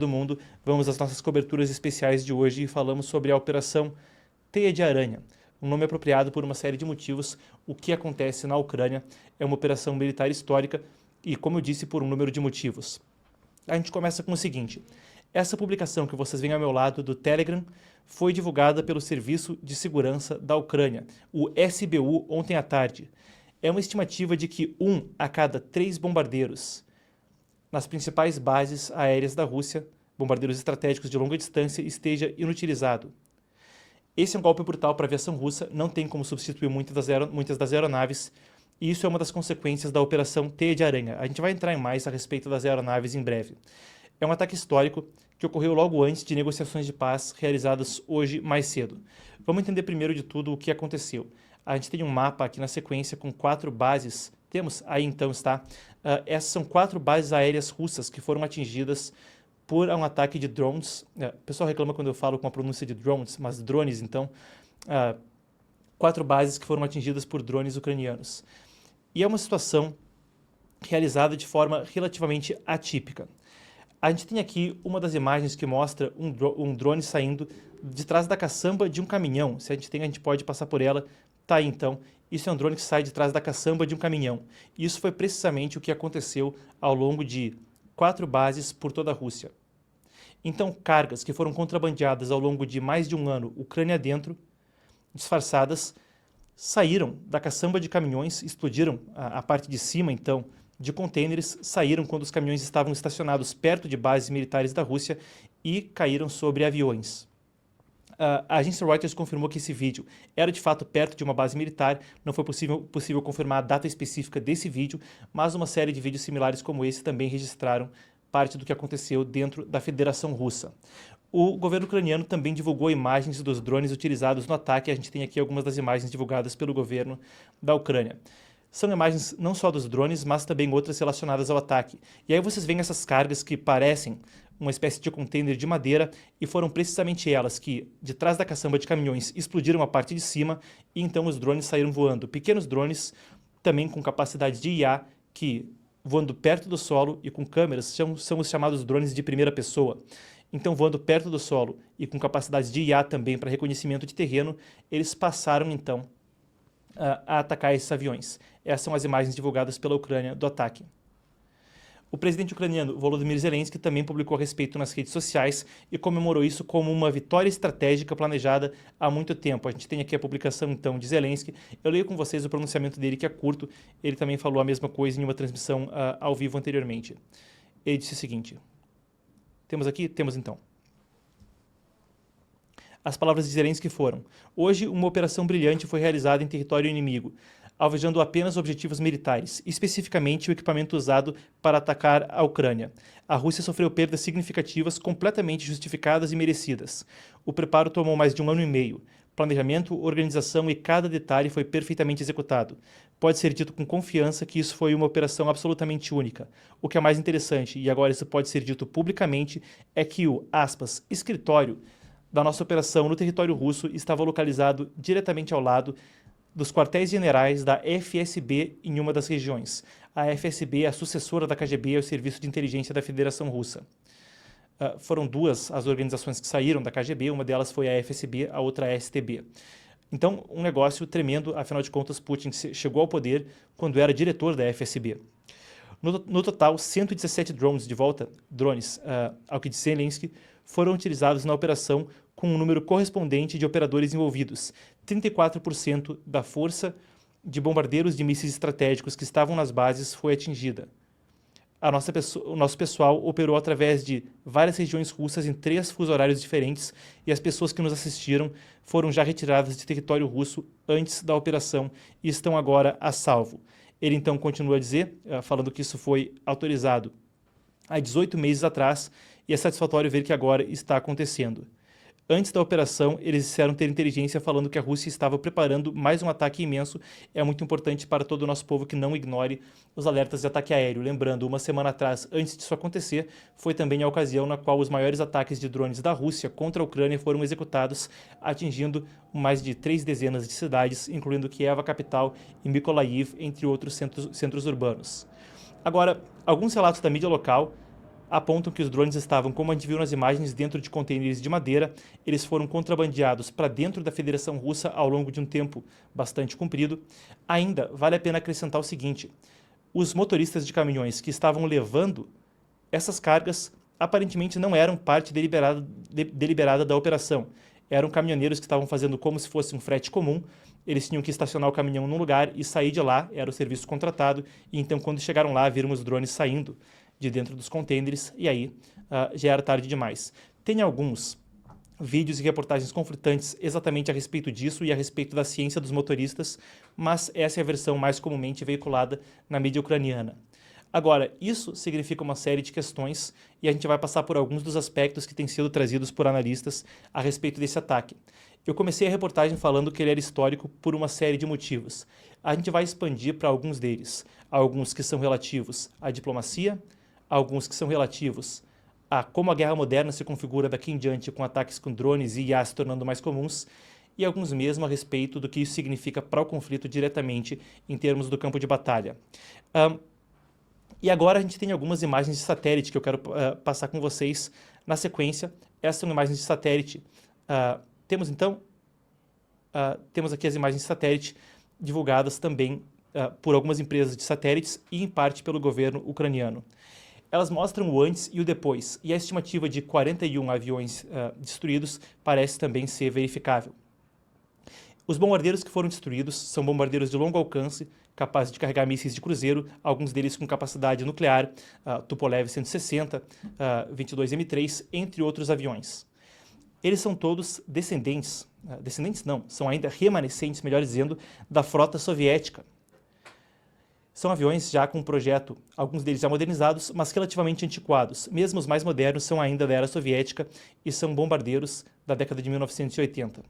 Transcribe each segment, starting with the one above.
do mundo, vamos às nossas coberturas especiais de hoje e falamos sobre a Operação Teia de Aranha, um nome apropriado por uma série de motivos. O que acontece na Ucrânia é uma operação militar histórica e, como eu disse, por um número de motivos. A gente começa com o seguinte: essa publicação que vocês veem ao meu lado do Telegram foi divulgada pelo Serviço de Segurança da Ucrânia, o SBU, ontem à tarde. É uma estimativa de que 1 a cada 3 bombardeiros nas principais bases aéreas da Rússia, bombardeiros estratégicos de longa distância, esteja inutilizado. Esse é um golpe brutal para a aviação russa, não tem como substituir muitas das aeronaves, e isso é uma das consequências da Operação Teia de Aranha. A gente vai entrar em mais a respeito das aeronaves em breve. É um ataque histórico que ocorreu logo antes de negociações de paz realizadas hoje mais cedo. Vamos entender primeiro de tudo o que aconteceu. A gente tem um mapa aqui na sequência com 4 bases. Temos aí então está. Essas são 4 bases aéreas russas que foram atingidas por um ataque de drones. O pessoal reclama quando eu falo com a pronúncia de drones, mas drones então. 4 bases que foram atingidas por drones ucranianos. E é uma situação realizada de forma relativamente atípica. A gente tem aqui uma das imagens que mostra um drone saindo de trás da caçamba de um caminhão. Se a gente pode passar por ela. Tá aí então. Isso é um drone que sai de trás da caçamba de um caminhão. Isso foi precisamente o que aconteceu ao longo de 4 bases por toda a Rússia. Então, cargas que foram contrabandeadas ao longo de mais de um ano, Ucrânia dentro, disfarçadas, saíram da caçamba de caminhões, explodiram a parte de cima, então, de contêineres, saíram quando os caminhões estavam estacionados perto de bases militares da Rússia e caíram sobre aviões. A agência Reuters confirmou que esse vídeo era de fato perto de uma base militar. Não foi possível confirmar a data específica desse vídeo, mas uma série de vídeos similares como esse também registraram parte do que aconteceu dentro da Federação Russa. O governo ucraniano também divulgou imagens dos drones utilizados no ataque. A gente tem aqui algumas das imagens divulgadas pelo governo da Ucrânia. São imagens não só dos drones, mas também outras relacionadas ao ataque. E aí vocês veem essas cargas que parecem uma espécie de container de madeira, e foram precisamente elas que, de trás da caçamba de caminhões, explodiram a parte de cima, e então os drones saíram voando. Pequenos drones, também com capacidade de IA, que voando perto do solo e com câmeras, são os chamados drones de primeira pessoa. Então, voando perto do solo e com capacidade de IA também para reconhecimento de terreno, eles passaram então a atacar esses aviões. Essas são as imagens divulgadas pela Ucrânia do ataque. O presidente ucraniano Volodymyr Zelensky também publicou a respeito nas redes sociais e comemorou isso como uma vitória estratégica planejada há muito tempo. A gente tem aqui a publicação então de Zelensky. Eu leio com vocês o pronunciamento dele, que é curto. Ele também falou a mesma coisa em uma transmissão ao vivo anteriormente. Ele disse o seguinte: temos aqui? Temos então. As palavras de Zelensky foram: hoje uma operação brilhante foi realizada em território inimigo, alvejando apenas objetivos militares, especificamente o equipamento usado para atacar a Ucrânia. A Rússia sofreu perdas significativas, completamente justificadas e merecidas. O preparo tomou mais de 1 ano e meio. Planejamento, organização e cada detalhe foi perfeitamente executado. Pode ser dito com confiança que isso foi uma operação absolutamente única. O que é mais interessante, e agora isso pode ser dito publicamente, é que o, aspas, escritório da nossa operação no território russo estava localizado diretamente ao lado dos quartéis generais da FSB em uma das regiões. A FSB é a sucessora da KGB, o Serviço de Inteligência da Federação Russa. Foram 2 as organizações que saíram da KGB, uma delas foi a FSB, a outra a STB. Então, um negócio tremendo, afinal de contas, Putin chegou ao poder quando era diretor da FSB. No total, 117 drones, ao que disse Zelensky, foram utilizados na operação, com um número correspondente de operadores envolvidos. 34% da força de bombardeiros de mísseis estratégicos que estavam nas bases foi atingida. O nosso pessoal operou através de várias regiões russas em 3 fusos horários diferentes, e as pessoas que nos assistiram foram já retiradas de território russo antes da operação e estão agora a salvo. Ele então continua a dizer, falando que isso foi autorizado há 18 meses atrás, e é satisfatório ver que agora está acontecendo. Antes da operação, eles disseram ter inteligência falando que a Rússia estava preparando mais um ataque imenso. É muito importante para todo o nosso povo que não ignore os alertas de ataque aéreo. Lembrando, uma semana atrás, antes disso acontecer, foi também a ocasião na qual os maiores ataques de drones da Rússia contra a Ucrânia foram executados, atingindo mais de 3 dezenas de cidades, incluindo Kiev, a capital, e Mykolaiv, entre outros centros urbanos. Agora, alguns relatos da mídia local apontam que os drones estavam, como a gente viu nas imagens, dentro de contêineres de madeira. Eles foram contrabandeados para dentro da Federação Russa ao longo de um tempo bastante comprido. Ainda vale a pena acrescentar o seguinte: os motoristas de caminhões que estavam levando essas cargas aparentemente não eram parte deliberada da operação. Eram caminhoneiros que estavam fazendo como se fosse um frete comum. Eles tinham que estacionar o caminhão num lugar e sair de lá, era o serviço contratado, e então quando chegaram lá, viram os drones saindo de dentro dos contêineres, e aí já era tarde demais. Tem alguns vídeos e reportagens conflitantes exatamente a respeito disso e a respeito da ciência dos motoristas, mas essa é a versão mais comumente veiculada na mídia ucraniana. Agora, isso significa uma série de questões e a gente vai passar por alguns dos aspectos que têm sido trazidos por analistas a respeito desse ataque. Eu comecei a reportagem falando que ele era histórico por uma série de motivos. A gente vai expandir para alguns deles. Alguns que são relativos à diplomacia, alguns que são relativos a como a guerra moderna se configura daqui em diante com ataques com drones e IA se tornando mais comuns, e alguns mesmo a respeito do que isso significa para o conflito diretamente em termos do campo de batalha. E agora a gente tem algumas imagens de satélite que eu quero passar com vocês na sequência. Essas são imagens de satélite. Temos aqui as imagens de satélite divulgadas também por algumas empresas de satélites e em parte pelo governo ucraniano. Elas mostram o antes e o depois, e a estimativa de 41 aviões destruídos parece também ser verificável. Os bombardeiros que foram destruídos são bombardeiros de longo alcance, capazes de carregar mísseis de cruzeiro, alguns deles com capacidade nuclear, Tupolev 160, 22M3, entre outros aviões. Eles são todos descendentes não, são ainda remanescentes, melhor dizendo, da frota soviética. São aviões já com um projeto, alguns deles já modernizados, mas relativamente antiquados. Mesmo os mais modernos são ainda da era soviética e são bombardeiros da década de 1980.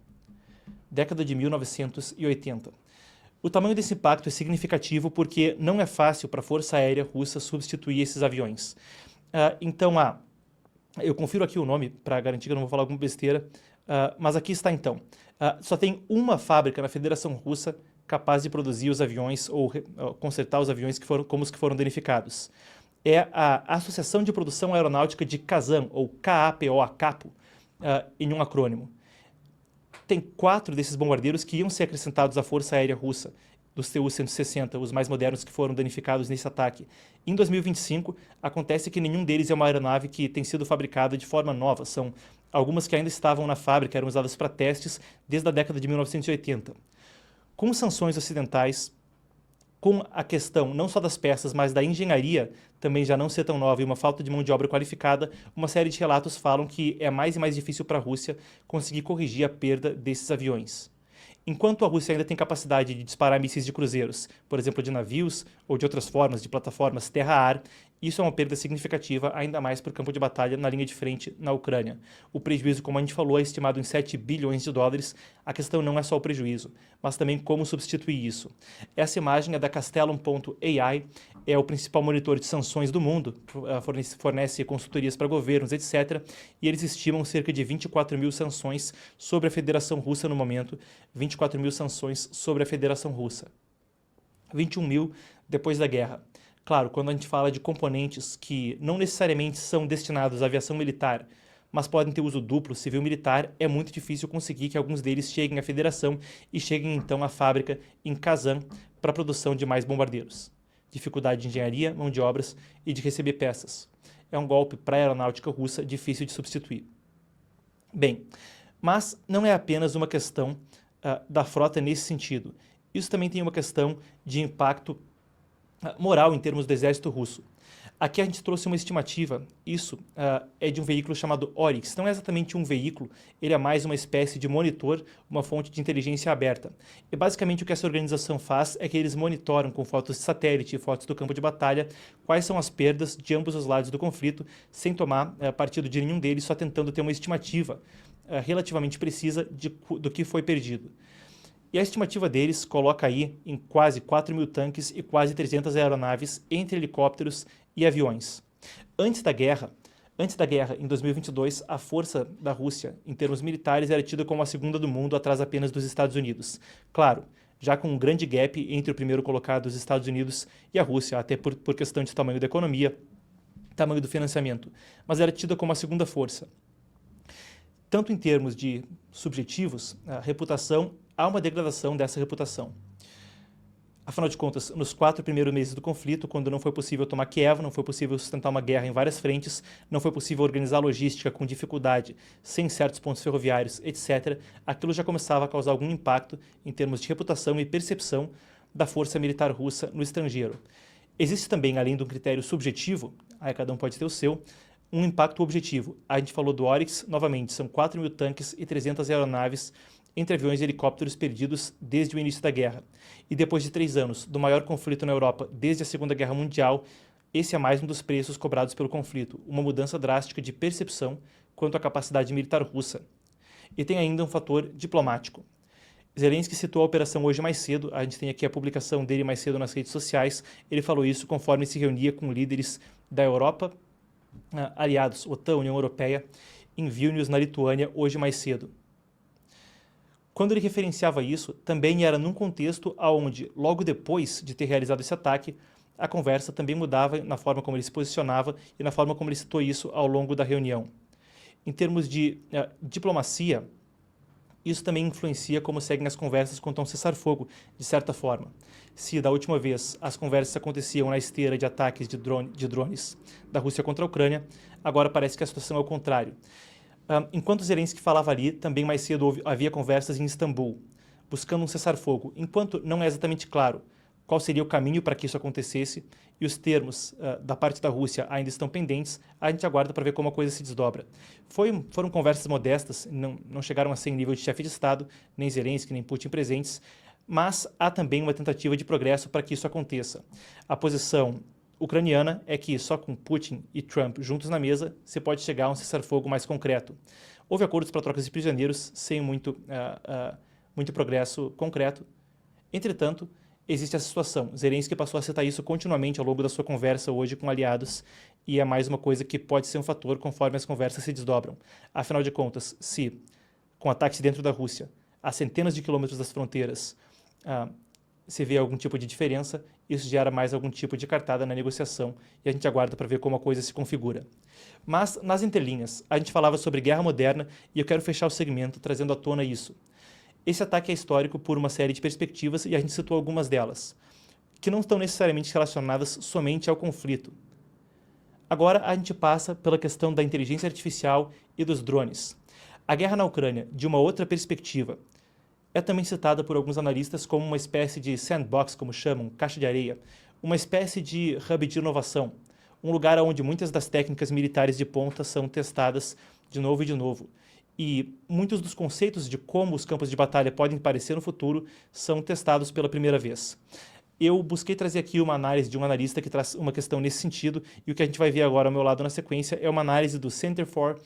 O tamanho desse impacto é significativo porque não é fácil para a Força Aérea Russa substituir esses aviões. Eu confiro aqui o nome para garantir que eu não vou falar alguma besteira, mas aqui está então. Só tem uma fábrica na Federação Russa capaz de produzir os aviões ou consertar os aviões como os que foram danificados. É a Associação de Produção Aeronáutica de Kazan, ou KAPO, em um acrônimo. Tem 4 desses bombardeiros que iam ser acrescentados à Força Aérea Russa, dos Tu-160, os mais modernos que foram danificados nesse ataque. Em 2025, acontece que nenhum deles é uma aeronave que tem sido fabricada de forma nova. São algumas que ainda estavam na fábrica, eram usadas para testes desde a década de 1980. Com sanções ocidentais, com a questão não só das peças, mas da engenharia também já não ser tão nova e uma falta de mão de obra qualificada, uma série de relatos falam que é mais e mais difícil para a Rússia conseguir corrigir a perda desses aviões. Enquanto a Rússia ainda tem capacidade de disparar mísseis de cruzeiros, por exemplo, de navios ou de outras formas de plataformas terra-ar, isso é uma perda significativa, ainda mais para o campo de batalha na linha de frente na Ucrânia. O prejuízo, como a gente falou, é estimado em 7 bilhões de dólares. A questão não é só o prejuízo, mas também como substituir isso. Essa imagem é da Castellum.ai, é o principal monitor de sanções do mundo, fornece consultorias para governos, etc. E eles estimam cerca de 24 mil sanções sobre a Federação Russa no momento, 24 mil sanções sobre a Federação Russa. 21 mil depois da guerra. Claro, quando a gente fala de componentes que não necessariamente são destinados à aviação militar, mas podem ter uso duplo, civil-militar, é muito difícil conseguir que alguns deles cheguem à federação e cheguem então à fábrica em Kazan para a produção de mais bombardeiros. Dificuldade de engenharia, mão de obras e de receber peças. É um golpe para a aeronáutica russa difícil de substituir. Bem, mas não é apenas uma questão da frota nesse sentido. Isso também tem uma questão de impacto moral em termos do exército russo. Aqui a gente trouxe uma estimativa, isso é de um veículo chamado Oryx. Não é exatamente um veículo, ele é mais uma espécie de monitor, uma fonte de inteligência aberta. E basicamente o que essa organização faz é que eles monitoram com fotos de satélite e fotos do campo de batalha quais são as perdas de ambos os lados do conflito, sem tomar partido de nenhum deles, só tentando ter uma estimativa relativamente precisa do que foi perdido. E a estimativa deles coloca aí em quase 4 mil tanques e quase 300 aeronaves entre helicópteros e aviões. Antes da guerra, em 2022, a força da Rússia, em termos militares, era tida como a segunda do mundo, atrás apenas dos Estados Unidos. Claro, já com um grande gap entre o primeiro colocado, os Estados Unidos, e a Rússia, até por questão de tamanho da economia, tamanho do financiamento, mas era tida como a segunda força. Tanto em termos de subjetivos, a reputação, há uma degradação dessa reputação. Afinal de contas, nos 4 primeiros meses do conflito, quando não foi possível tomar Kiev, não foi possível sustentar uma guerra em várias frentes, não foi possível organizar a logística com dificuldade, sem certos pontos ferroviários, etc., aquilo já começava a causar algum impacto em termos de reputação e percepção da força militar russa no estrangeiro. Existe também, além do critério subjetivo, aí cada um pode ter o seu, um impacto objetivo. A gente falou do Oryx, novamente, são 4.000 tanques e 300 aeronaves entre aviões e helicópteros perdidos desde o início da guerra. E depois de 3 anos do maior conflito na Europa desde a Segunda Guerra Mundial, esse é mais um dos preços cobrados pelo conflito, uma mudança drástica de percepção quanto à capacidade militar russa. E tem ainda um fator diplomático. Zelensky citou a operação hoje mais cedo, a gente tem aqui a publicação dele mais cedo nas redes sociais, ele falou isso conforme se reunia com líderes da Europa, aliados, OTAN, União Europeia, em Vilnius, na Lituânia, hoje mais cedo. Quando ele referenciava isso, também era num contexto onde, logo depois de ter realizado esse ataque, a conversa também mudava na forma como ele se posicionava e na forma como ele citou isso ao longo da reunião. Em termos de diplomacia, isso também influencia como seguem as conversas quanto a um cessar-fogo, de certa forma. Se da última vez as conversas aconteciam na esteira de ataques de drones da Rússia contra a Ucrânia, agora parece que a situação é o contrário. Enquanto Zelensky falava ali, também mais cedo havia conversas em Istambul, buscando um cessar-fogo, enquanto não é exatamente claro qual seria o caminho para que isso acontecesse e os termos da parte da Rússia ainda estão pendentes, a gente aguarda para ver como a coisa se desdobra. Foram conversas modestas, não chegaram a ser em nível de chefe de Estado, nem Zelensky, nem Putin presentes, mas há também uma tentativa de progresso para que isso aconteça. A posição ucraniana é que só com Putin e Trump juntos na mesa se pode chegar a um cessar-fogo mais concreto. Houve acordos para trocas de prisioneiros sem muito progresso concreto. Entretanto, existe essa situação. Zelensky passou a citar isso continuamente ao longo da sua conversa hoje com aliados e é mais uma coisa que pode ser um fator conforme as conversas se desdobram. Afinal de contas, se com ataques dentro da Rússia, a centenas de quilômetros das fronteiras, se vê algum tipo de diferença, isso gera mais algum tipo de cartada na negociação e a gente aguarda para ver como a coisa se configura. Mas, nas entrelinhas, a gente falava sobre guerra moderna e eu quero fechar o segmento trazendo à tona isso. Esse ataque é histórico por uma série de perspectivas e a gente citou algumas delas, que não estão necessariamente relacionadas somente ao conflito. Agora a gente passa pela questão da inteligência artificial e dos drones. A guerra na Ucrânia, de uma outra perspectiva, é também citada por alguns analistas como uma espécie de sandbox, como chamam, caixa de areia, uma espécie de hub de inovação, um lugar onde muitas das técnicas militares de ponta são testadas de novo e de novo. E muitos dos conceitos de como os campos de batalha podem parecer no futuro são testados pela primeira vez. Eu busquei trazer aqui uma análise de um analista que traz uma questão nesse sentido, e o que a gente vai ver agora ao meu lado na sequência é uma análise do Center for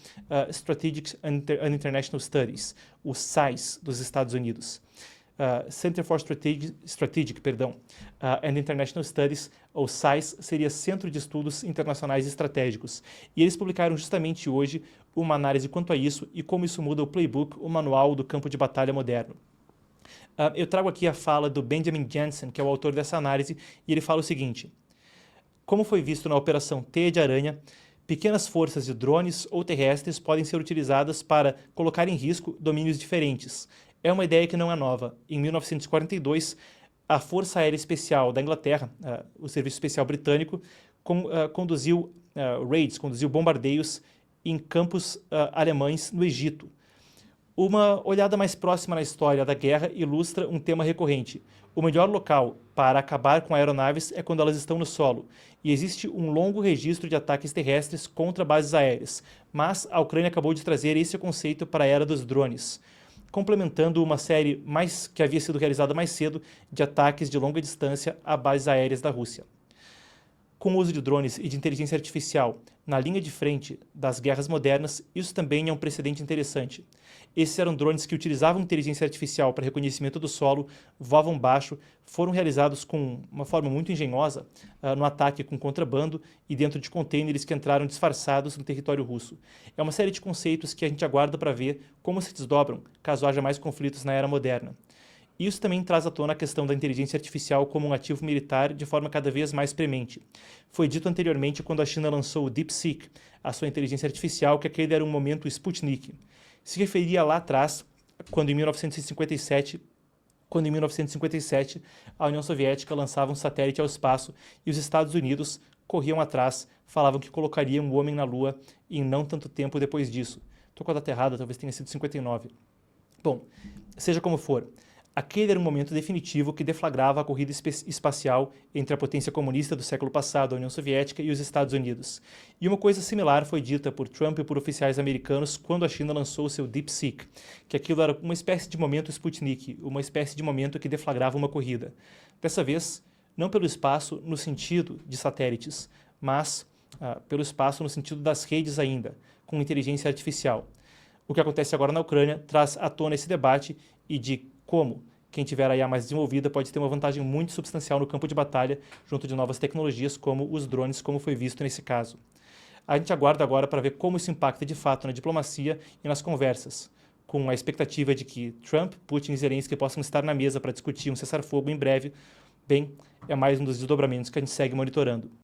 Strategic and International Studies, o SAIS dos Estados Unidos. Center for Strategic and International Studies, ou SAIS, seria Centro de Estudos Internacionais Estratégicos. E eles publicaram justamente hoje uma análise quanto a isso e como isso muda o playbook, o manual do campo de batalha moderno. Eu trago aqui a fala do Benjamin Jensen, que é o autor dessa análise, e ele fala o seguinte: como foi visto na Operação Teia de Aranha, pequenas forças de drones ou terrestres podem ser utilizadas para colocar em risco domínios diferentes. É uma ideia que não é nova. Em 1942, a Força Aérea Especial da Inglaterra, o Serviço Especial Britânico, conduziu raids, conduziu bombardeios em campos alemães no Egito. Uma olhada mais próxima na história da guerra ilustra um tema recorrente. O melhor local para acabar com aeronaves é quando elas estão no solo, e existe um longo registro de ataques terrestres contra bases aéreas, mas a Ucrânia acabou de trazer esse conceito para a era dos drones, complementando uma série que havia sido realizada mais cedo de ataques de longa distância a bases aéreas da Rússia. Com o uso de drones e de inteligência artificial na linha de frente das guerras modernas, isso também é um precedente interessante. Esses eram drones que utilizavam inteligência artificial para reconhecimento do solo, voavam baixo, foram realizados com uma forma muito engenhosa no ataque com contrabando e dentro de containers que entraram disfarçados no território russo. É uma série de conceitos que a gente aguarda para ver como se desdobram caso haja mais conflitos na era moderna. Isso também traz à tona a questão da inteligência artificial como um ativo militar de forma cada vez mais premente. Foi dito anteriormente quando a China lançou o DeepSeek, a sua inteligência artificial, que aquele era um momento Sputnik. Se referia lá atrás, quando em 1957 a União Soviética lançava um satélite ao espaço e os Estados Unidos corriam atrás, falavam que colocariam o homem na Lua em não tanto tempo depois disso. Estou com a data errada, talvez tenha sido 59. Bom, seja como for, aquele era um momento definitivo que deflagrava a corrida espacial entre a potência comunista do século passado, a União Soviética, e os Estados Unidos. E uma coisa similar foi dita por Trump e por oficiais americanos quando a China lançou o seu DeepSeek, que aquilo era uma espécie de momento Sputnik, uma espécie de momento que deflagrava uma corrida. Dessa vez, não pelo espaço no sentido de satélites, mas pelo espaço no sentido das redes ainda, com inteligência artificial. O que acontece agora na Ucrânia traz à tona esse debate e de como quem tiver a IA mais desenvolvida pode ter uma vantagem muito substancial no campo de batalha junto de novas tecnologias como os drones, como foi visto nesse caso. A gente aguarda agora para ver como isso impacta de fato na diplomacia e nas conversas, com a expectativa de que Trump, Putin e Zelensky possam estar na mesa para discutir um cessar-fogo em breve. Bem, é mais um dos desdobramentos que a gente segue monitorando.